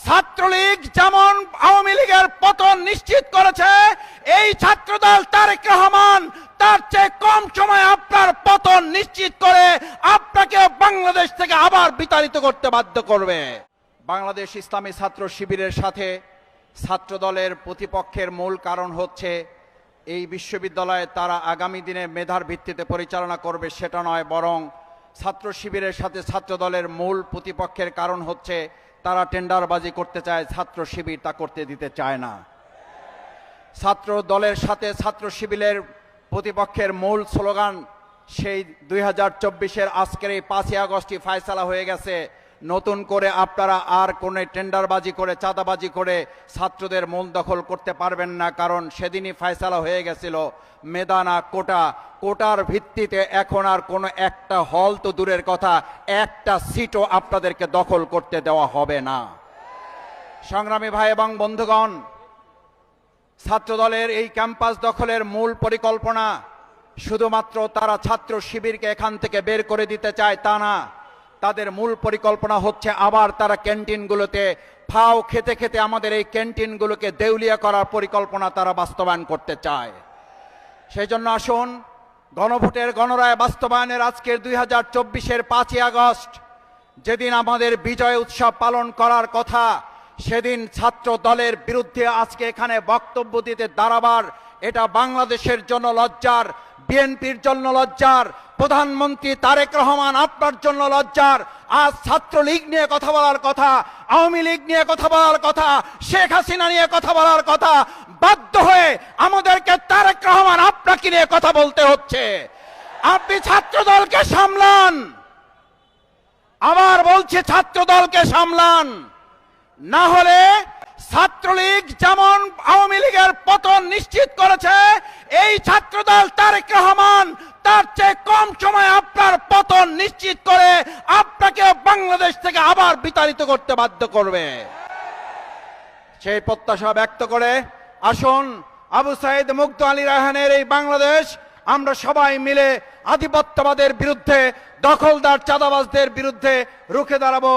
ছাত্রলীগ যেমন আওয়ামী লীগের পতন নিশ্চিত করেছে, এই ছাত্রদল তারেক রহমান তার চেয়ে কম সময়ে আপনার পতন নিশ্চিত করে আপনাকে বাংলাদেশ থেকে আবার বিতাড়িত করতে বাধ্য করবে। বাংলাদেশ ইসলামী ছাত্র শিবিরের সাথে ছাত্রদলের প্রতিপক্ষের মূল কারণ হচ্ছে এই বিশ্ববিদ্যালয়ে তারা আগামী দিনে মেধার ভিত্তিতে পরিচালনা করবে সেটা নয়, বরং ছাত্র শিবিরের সাথে ছাত্রদলের মূল প্রতিপক্ষের কারণ হচ্ছে তারা টেন্ডারবাজি করতে চায়, ছাত্র শিবির তা করতে দিতে চায় না। ছাত্র দলের সাথে ছাত্র শিবিরের প্রতিপক্ষের মূল স্লোগান সেই 2024-এর আজকের এই 5ই আগস্টই ফয়সালা হয়ে গেছে। নতুন করে আপনারা আর কোনো টেন্ডারবাজি করে চাঁদাবাজি করে ছাত্রদের মূল দখল করতে পারবেন না, কারণ সেদিনই ফয়সালা হয়ে গেছিল মেধা না কোটা। কোটার ভিত্তিতে এখন আর কোনো একটা হল তো দূরের কথা, একটা সিটও আপনাদেরকে দখল করতে দেওয়া হবে না। সংগ্রামী ভাই এবং বন্ধুগণ, ছাত্রদলের এই ক্যাম্পাস দখলের মূল পরিকল্পনা শুধুমাত্র তারা ছাত্র শিবিরকে এখান থেকে বের করে দিতে চায় তা না, তাদের মূল পরিকল্পনা হচ্ছে আবার তারা ক্যান্টিনগুলোতে ফাও খেতে খেতে আমাদের এই ক্যান্টিনগুলোকে দেউলিয়া করার পরিকল্পনা তারা বাস্তবায়ন করতে চায়। সেই জন্য আসুন গণভোটের গণরায় বাস্তবায়নের আজকের 2024-এর 5ই আগস্ট যেদিন আমাদের বিজয় উৎসব পালন করার কথা, সেদিন ছাত্র দলের বিরুদ্ধে আজকে এখানে বক্তব্য দিতে দাঁড়াবার এটা বাংলাদেশের জন্য লজ্জার, বিএনপির জন্য লজ্জার, প্রধানমন্ত্রী তারেক রহমান আপনার জন্য লজ্জার। আজ ছাত্রলীগ নিয়ে কথা বলার কথা, আওয়ামী লীগ নিয়ে কথা বলার কথা, শেখ হাসিনা নিয়ে কথা বলার কথা, বাধ্য হয়ে আমাদেরকে তারেক রহমান আপনাকে নিয়ে কথা বলতে হচ্ছে। আপনি ছাত্রদলকে সামলান, আবার বলছে ছাত্রদলকে সামলান, না হলে ছাত্রলীগ যেমন আওয়ামী লীগের পতন নিশ্চিত করেছে, এই ছাত্রদল তারেক রহমান তার চেয়ে কম সময়ে আপনার পতন নিশ্চিত করে আপনাকে বাংলাদেশ থেকে আবার বিতাড়িত করতে বাধ্য করবে। সেই প্রত্যাশা ব্যক্ত করে আসুন আবু সাইদ মুগ্ধ আলী রায়হানের এই বাংলাদেশ আমরা সবাই মিলে আধিপত্যবাদের বিরুদ্ধে, দখলদার চাঁদাবাজদের বিরুদ্ধে রুখে দাঁড়াবো।